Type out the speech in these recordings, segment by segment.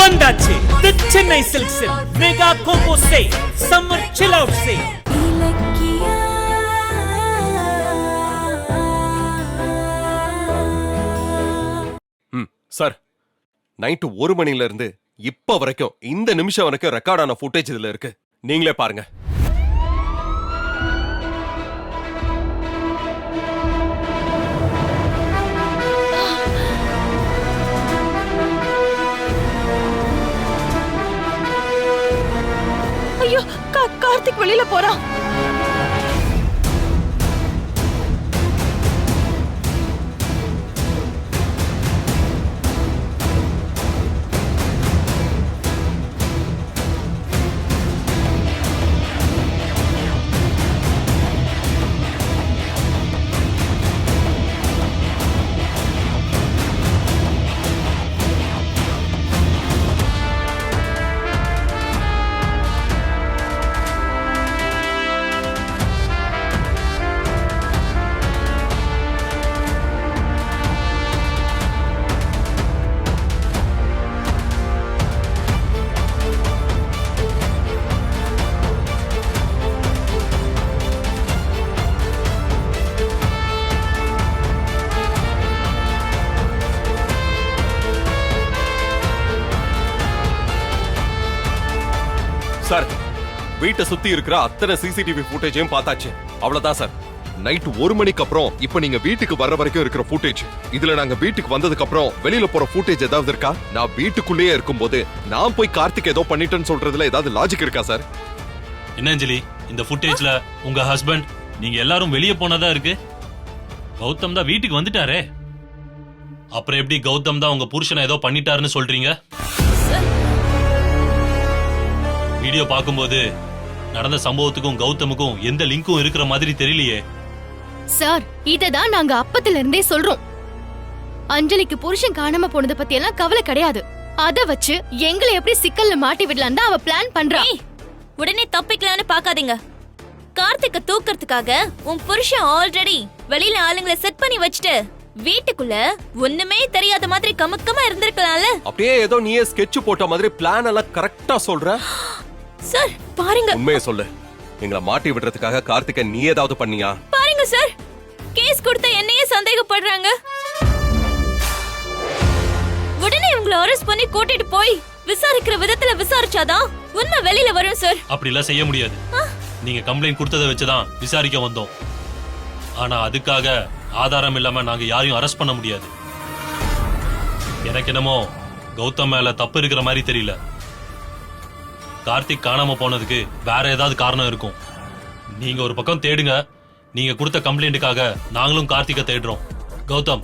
வந்தாச்சு the Chennai silks mega combo sale summer chill out sale. Sir, night 1 மணில இருந்து இப்ப வரைக்கும் இந்த நிமிஷம் வரைக்கும் ரெக்கார்டான ஃபுட்டேஜ் இதுல இருக்கு. நீங்களே பாருங்க. ஐயோ, கார்த்திக் வெளியில போறான். சார், வீட்டை சுத்தி இருக்கிற அத்தனை சிசிடிவி ஃபுட்டேஜையும் பார்த்தாச்சு. அவ்வளவுதான் சார். நைட் 1 மணிக்கு அப்புறம் இப்ப நீங்க வீட்டுக்கு வர்ற வரைக்கும் இருக்கிற ஃபுட்டேஜ். இதுல நாங்க வீட்டுக்கு வந்ததுக்கு அப்புறம் வெளியில போற ஃபுட்டேஜ் ஏதாவது இருக்கா? நான் வீட்டுக்குள்ளேயே இருக்கும்போது நான் போய் கார்த்திக் ஏதோ பண்ணிட்டேன்னு சொல்றதுல ஏதாவது லாஜிக் இருக்கா சார்? என்ன அஞ்சலி, இந்த ஃபுட்டேஜ்ல உங்க ஹஸ்பண்ட் நீங்க எல்லாரும் வெளியே போனதா இருக்கு. கௌதம் தான் வீட்டுக்கு வந்துட்டாரே, அப்புறம் எப்படி கௌதம் தான் உங்க புருஷனை ஏதோ பண்ணிட்டாருன்னு சொல்றீங்க? வீடியோ பார்க்கும்போது நடந்த சம்பவத்துக்கும் கௌதமுக்கும் எந்த லிங்கும் இருக்கிற மாதிரி தெரியலையே. சார், இததான் நாங்க அப்பத்துல இருந்தே சொல்றோம். அஞ்சலிக்கு புருஷன் காணாம போனத பத்தி எல்லாம் கவலை கிடையாது. அத வச்சு எங்களை எப்படி சிக்கல்ல மாட்டி விடலாம் தான் அவ பிளான் பண்றா. உடனே தப்பிக்கலான்னு பாக்காதீங்க. கார்த்திக்க தூக்கறதுக்காக உன் புருஷன் ஆல்ரெடி வெளியில ஆளுங்களை செட் பண்ணி வச்சுட்டு வீட்டுக்குள்ள ஒண்ணுமே தெரியாத மாதிரி கமக்கமா இருந்திருக்கலாம்ல. அப்படியே ஏதோ நீயே ஸ்கெட்ச் போட்ட மாதிரி பிளான் எல்லாம் கரெக்டா சொல்ற. சார் பாருங்க, உண்மையை சொல்லு. எங்களை மாட்டி விடுறதுக்காக கார்த்திகை நீ ஏதாவது பண்ணியா? பாருங்க சார், கேஸ் கொடுத்த என்னையே சந்தேகப்படுறாங்க. உடனே உங்களை அரெஸ்ட் பண்ணி கூட்டிட்டு போய் விசாரிக்கிற விதத்துல விசாரிச்சாதான் உண்மை வெளியில வரும் சார். அப்படி எல்லாம் செய்ய முடியாது. நீங்க கம்ப்ளைண்ட் கொடுத்ததை வச்சுதான் விசாரிக்க வந்தோம். ஆனா அதுக்காக ஆதாரம் இல்லாம நாங்க யாரையும் அரெஸ்ட் பண்ண முடியாது. எனக்கு என்னமோ கௌதம் மேல தப்பு இருக்கிற மாதிரி தெரியல. கார்த்திக் காணாம போனதுக்கு வேற ஏதாவது காரணம் இருக்கும். நீங்க ஒரு பக்கம் தேடுங்க. நீங்க கொடுத்த கம்ப்ளைண்ட்டுக்காக நாங்களும் கார்த்திகை தேடுறோம். கௌதம்,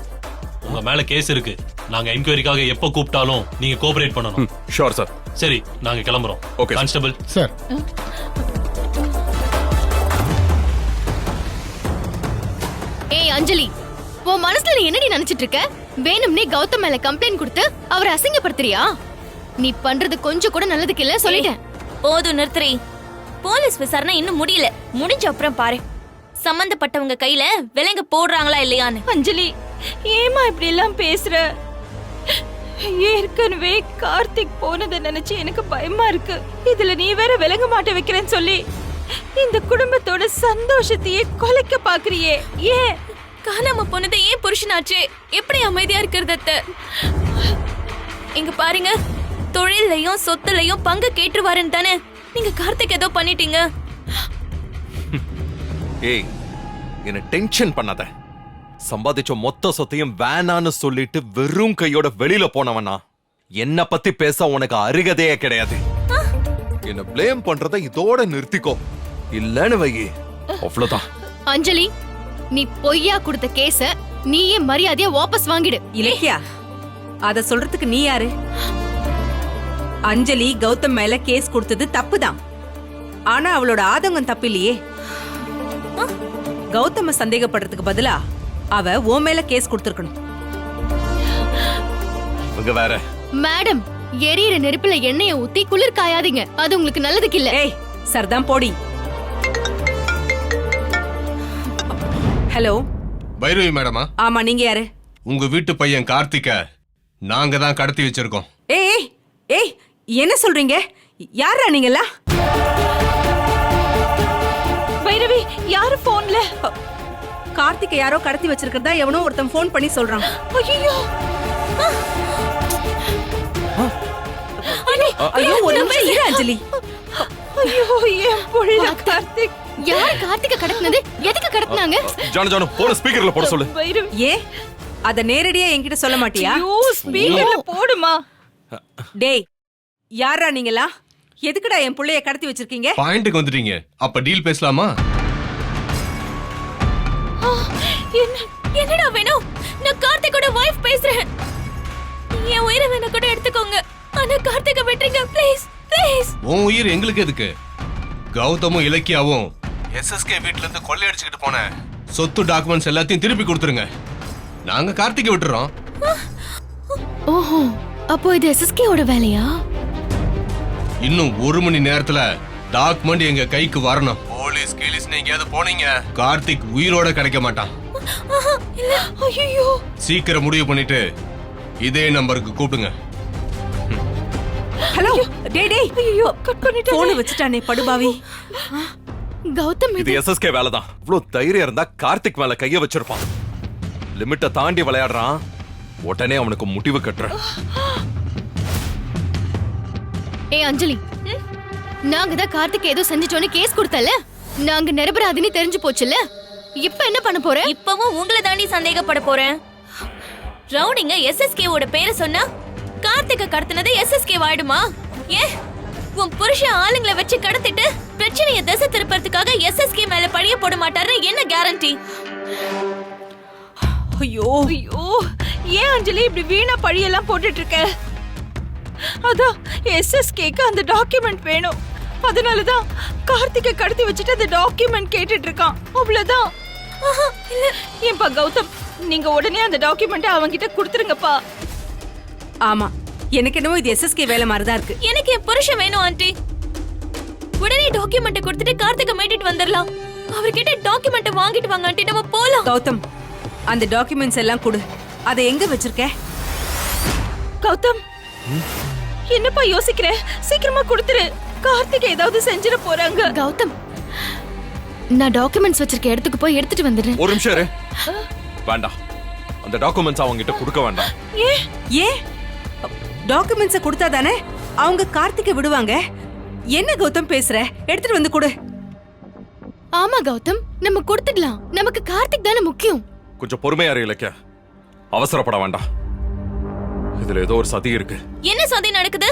உங்க மேல கேஸ் இருக்கு. நாங்க என்கொயரிக்காக எப்ப கூப்பிட்டாலும் நீங்க கோஆபரேட் பண்ணணும். Sure sir. சரி, நாங்க கிளம்புறோம். Okay constable sir. ஏய் அஞ்சலி, உன் மனசுல நீ என்னடி நினைச்சிட்டு இருக்க? வேணும்னே கௌதம் மேல கம்ப்ளைண்ட் கொடுத்து அவரை அசிங்கப்படுத்துறியா? நீ பண்றது கொஞ்சம் கூட நல்லதுக்கு இல்ல, சொல்லிட்டேன். போதும் நிறுத்துறி. போலீஸ் விசாரணை இன்னும் முடியல. முடிஞ்ச அப்புறம் பாரு சம்பந்தப்பட்டவங்க கையில விலங்கு போடுறாங்களா இல்லையான்னு. அஞ்சலி, ஏமா இப்படி எல்லாம் பேசுற? ஏற்கனவே கார்த்திக் போனதை நினைச்சு எனக்கு பயமா இருக்கு. இதுல நீ வேற விலங்கு மாட்ட வைக்கிறேன்னு சொல்லி இந்த குடும்பத்தோட சந்தோஷத்தையே கொலைக்க பாக்குறியே. ஏன் காணாம போனது ஏன் புருஷனாச்சு? எப்படி அமைதியா இருக்கிறத? இங்க பாருங்க, தொழிலையும் சொத்துலையும் பங்கு கேட்டுருவாருன்னு தானே நீங்க கார்த்திக் ஏதோ பண்ணிட்டீங்க. ஏய், என்ன டென்ஷன் பண்ணாத. சம்பாதிச்ச மொத்த சொத்தையும் வேணான்னு சொல்லிட்டு வெறும் கையோட வெளியில போனவனா? என்ன பத்தி பேச உனக்கு அருகதையே கிடையாது. என்ன ப்ளேம் பண்றத இதோட நிறுத்திக்கோ. இல்லன்னு வை, அவ்வளவுதான். அஞ்சலி, நீ பொய்யா கொடுத்த கேஸ நீயே மரியாதையா வாபஸ் வாங்கிடு. இலக்கியா, அத சொல்றதுக்கு நீ யாரு? அஞ்சலி கௌதம் மேல கேஸ் கொடுத்தது தப்புதான். ஆனா அவளோட ஆதங்கம் தப்பு இல்லையே. கௌதம சந்தேகப்படுறதுக்கு பதிலா அவ ஓ மேல கேஸ் கொடுத்திருக்கணும். இவங்க வேற. மேடம், எரியிற நெருப்புல எண்ணெயை ஊத்தி குளிர் காயாதீங்க. அது உங்களுக்கு நல்லதுக்கு இல்ல. ஏய், சர்தான் போடி. ஹலோ, பைரவி மேடமா? ஆமா, நீங்க யாரு? உங்க வீட்டு பையன் கார்த்திக நாங்க தான் கடத்தி வச்சிருக்கோம். ஏய் ஏய் என்ன சொல்றீங்க? யாரா நீங்களா? பைரவி, யாரு போன்ல? கார்த்திகை யாரோ கடத்தி வச்சிருக்கிறதா எவனோ ஒருத்தன் ஃபோன் பண்ணி சொல்றான். ஐயோ ஐயோ ஒரு நிமிஷம் இரு அஞ்சலி. ஐயோ என் புள்ள கார்த்திக். யார் கார்த்திகை கடத்தினது? எதுக்கு கடத்தினாங்க? ஜானு போன ஸ்பீக்கர்ல போட சொல்லு. பைரவி, ஏ அத நேரடியா என்கிட்ட சொல்ல மாட்டியா? ஐயோ ஸ்பீக்கர்ல போடுமா. டேய் யாரா நீங்களா? எதுக்குடா என் புள்ளைய கடத்தி வச்சிருக்கீங்க? பாயிண்ட்க்கு வந்துட்டீங்க. அப்ப டீல் பேசலாமா? என்னடா வேணும்? நான் கார்த்திகோட வைஃப் பேசுறேன். என் உயிரை வேணா கூட எடுத்துக்கோங்க, ஆனா கார்த்திகை விட்டுருங்க ப்ளீஸ் ப்ளீஸ். உன் உயிர் எங்களுக்கு எதுக்கு? கௌதமும் இலக்கியாவும் எஸ்எஸ்கே வீட்ல இருந்து கொள்ளையடிச்சுக்கிட்டு போன சொத்து டாக்குமெண்ட்ஸ் எல்லாத்தையும் திருப்பி கொடுத்துருங்க. நாங்க கார்த்திகை விட்டுறோம். ஓஹோ, அப்போ இது எஸ்எஸ்கே ஓட வேலையா? இன்னும் 1 மணி நேரத்துல டாக்குமெண்ட் எங்க கைக்கு வரணும். போலீஸ் எங்கேயாவது போனீங்க, கார்த்திக் உயிரோட கிடைக்க மாட்டான். ஐயோ சீக்கிரம் முடிவு பண்ணிட்டு இதே நம்பருக்கு கூப்பிடுங்க. ஹலோ டேய் டேய் ஐயோ கட் பண்ணிட்டேன். போன் வச்சுட்டானே படுபாவி. கௌதம் இது எஸ்எஸ்கே வேலைதான். இவ்வளவு தைரியம் இருந்தா கார்த்திக் மேல கைய வச்சிருப்பான். லிமிட்ட தாண்டி விளையாடுறான், உடனே அவனுக்கு முடிவு கட்டுறேன். ஏய் அஞ்சலி, நாங்க தான் கார்த்திக் ஏதோ செஞ்சுட்டோன்னு கேஸ் கொடுத்தல. நாங்க நிரபராதின்னு தெரிஞ்சு போச்சுல. இப்ப என்ன பண்ண போற? இப்பவும் உங்களை தாண்டி சந்தேகப்பட போறேன். ரவுடிங்க எஸ்எஸ்கே ஓட பேரை சொன்னா கார்த்திகை கடத்தினது எஸ்எஸ்கே ஆயிடுமா? ஏ உன் புருஷன் ஆளுங்களை வச்சு கடத்திட்டு பிரச்சனையை திசை திருப்பறதுக்காக எஸ்எஸ்கே மேல பழிய போட மாட்டாருன்னு என்ன கேரண்டி? ஐயோ ஐயோ ஏன் அஞ்சலி இப்படி வீணா பழியெல்லாம் போட்டுட்டு இருக்க? அதான் எஸ்எஸ்கேக்கு அந்த டாக்குமெண்ட் வேணும். அதனாலதான் கார்த்திகை கடத்தி வச்சுட்டு அந்த டாக்குமெண்ட் கேட்டுட்டு இருக்கான். அவ்வளவுதான். ஏன்பா கௌதம், நீங்க உடனே அந்த டாக்குமெண்ட் அவன்கிட்ட கொடுத்துருங்கப்பா. ஆமா, எனக்கு என்னமோ இது எஸ்எஸ்கே வேலை மாதிரிதான் இருக்கு. எனக்கு என் புருஷன் வேணும் ஆண்டி. உடனே டாக்குமெண்ட் கொடுத்துட்டு கார்த்திகை மீட்டிட்டு வந்துடலாம். அவர்கிட்ட டாக்குமெண்ட் வாங்கிட்டு வாங்க ஆண்டி, நம்ம போலாம். கௌதம், அந்த டாக்குமெண்ட்ஸ் எல்லாம் கொடு. அதை எங்க வச்சிருக்க? கௌதம், என்னப்பா யோசிக்கிற? சீக்கிரமா கொடுத்துரு. கார்த்திகை ஏதாவது செஞ்சிட போறாங்க. கௌதம், நான் டாக்குமெண்ட்ஸ் வச்சிருக்க இடத்துக்கு போய் எடுத்துட்டு வந்துடுறேன். ஒரு நிமிஷம் இரு. வேண்டாம், அந்த டாக்குமெண்ட்ஸ் அவங்க கிட்ட கொடுக்க வேண்டாம். ஏன் டாக்குமெண்ட்ஸ கொடுத்தா தானே அவங்க கார்த்திகை விடுவாங்க. என்ன கௌதம் பேசுற? எடுத்துட்டு வந்து கொடு. ஆமா கௌதம், நம்ம கொடுத்துடலாம். நமக்கு கார்த்திக் தானே முக்கியம். கொஞ்சம் பொறுமையா இரு இலக்கியா, அவசரப்பட வேண்டாம். இதுல ஏதோ ஒரு சதி இருக்கு. என்ன சதி நடக்குது?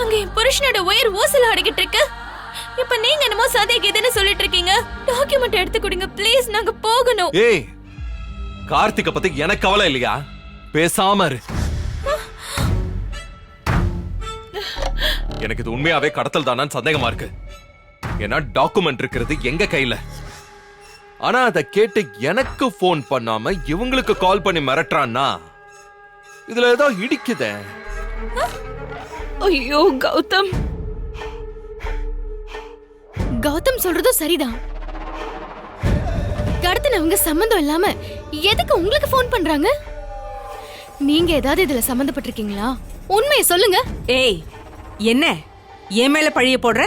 அங்க என் புருஷனோட உயிர் ஊசல அடிக்கிட்டு இருக்கு. இப்ப நீங்க என்னமோ சதி கேதுன்னு சொல்லிட்டு இருக்கீங்க. டாக்குமெண்ட் எடுத்து கொடுங்க ப்ளீஸ், நாங்க போகணும். ஏய், கார்த்திகை பத்தி எனக்கு கவலை இல்லையா? பேசாம இரு. எனக்கு இது உண்மையாவே கடத்தல் தானான்னு சந்தேகமா இருக்கு. ஏன்னா டாக்குமெண்ட் இருக்கிறது எங்க கையில. ஆனா அதை கேட்டு எனக்கு போன் பண்ணாம இவங்களுக்கு கால் பண்ணி மிரட்டுறான்னா இதுல ஏதோ இடிக்குதே. ஐயோ கௌதம், கௌதம் சொல்றதும் சரிதான். கடத்தினவங்க சம்பந்தம் இல்லாம எதுக்கு உங்களுக்கு ஃபோன் பண்றாங்க? நீங்க ஏதாவது இதுல சம்பந்தப்பட்டிருக்கீங்களா? உண்மையை சொல்லுங்க. ஏய், என்ன என் மேல பழிய போடுற?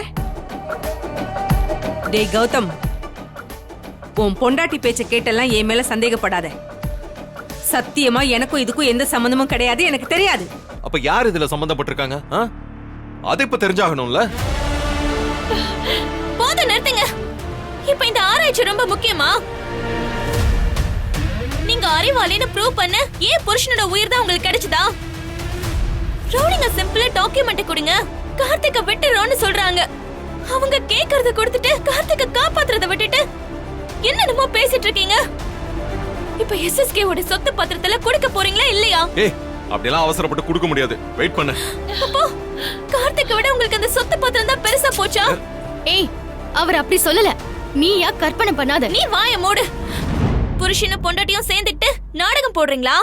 டேய் கௌதம், உன் பொண்டாட்டி பேச்ச கேட்டெல்லாம் என் மேல சந்தேகப்படாத. சத்தியமா எனக்கும் இதுக்கும் எந்த சம்பந்தமும் கிடையாது, எனக்கு தெரியாது. அப்ப யார் இதுல சம்பந்தப்பட்டிருக்காங்க? அது இப்ப தெரிஞ்சாகணும்ல. போதும் நிறுத்துங்க. இப்ப இந்த ஆராய்ச்சி ரொம்ப முக்கியமா? நீங்க அறிவாளின்னு ப்ரூவ் பண்ண ஏன் புருஷனோட உயிர் தான் உங்களுக்கு கிடைச்சதா? ரவுடிங்க சிம்பிளா டாக்குமெண்ட் கொடுங்க, கார்த்திகை விட்டுறோம்னு சொல்றாங்க. அவங்க கேக்குறத கொடுத்துட்டு கார்த்திகை காப்பாத்துறத விட்டுட்டு என்னென்னமோ பேசிட்டு இருக்கீங்க. இப்ப எஸ்எஸ்கே ஓட சொத்து பத்திரத்துல கொடுக்க போறீங்களா இல்லையா? ஏய், அப்படிலாம் அவசரப்பட்டு கொடுக்க முடியாது. வெயிட் பண்ணு. அப்போ கார்த்திகை விட உங்களுக்கு அந்த சொத்து பத்திரம் தான் பெருசா போச்சா? ஏய், அவர் அப்படி சொல்லல. நீயா கற்பனை பண்ணாத. நீ வாய மூடு. புருஷனும் பொண்டாட்டியும் சேர்ந்துட்டு நாடகம் போடுறீங்களா?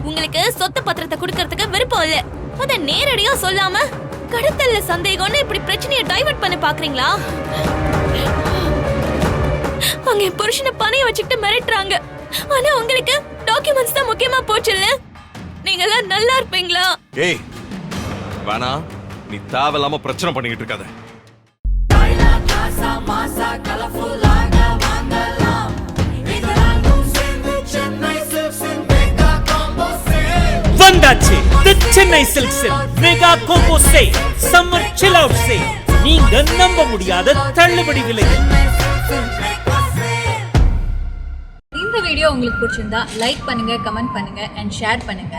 உங்களுக்கு சொத்து பத்திரத்தை கொடுக்கறதுக்கு விருப்பம் இல்ல, அத நேரடியா சொல்லாம கடத்தல்ல சந்தேகம்னு இப்படி பிரச்சனையை டைவர்ட் பண்ண பாக்குறீங்களா? அங்க புருஷனை பணைய வச்சுக்கிட்டு மிரட்டுறாங்க. ஆனா உங்களுக்கு டாக்குமெண்ட்ஸ் தான் முக்கியமா போச்சுல்ல. நீங்க எல்லாம் நல்லா இருப்பீங்களா? ஏய், வேணா, நீ தேவையில்லாம பிரச்சனை பண்ணிக்கிட்டு இருக்காத. வந்தாச்சு தி சென்னை சில்க்ஸின் mega combo sale summer chill out sale. நீங்க நம்ப முடியாத தள்ளுபடி விலையில். இந்த வீடியோ உங்களுக்கு பிடிச்சிருந்தா லைக் பண்ணுங்க, கமெண்ட் பண்ணுங்க அண்ட் ஷேர் பண்ணுங்க.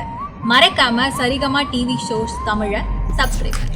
மறக்காம சரிகமா டிவி ஷோஸ் தமிழை சப்ஸ்கிரைப் பண்ணுங்க.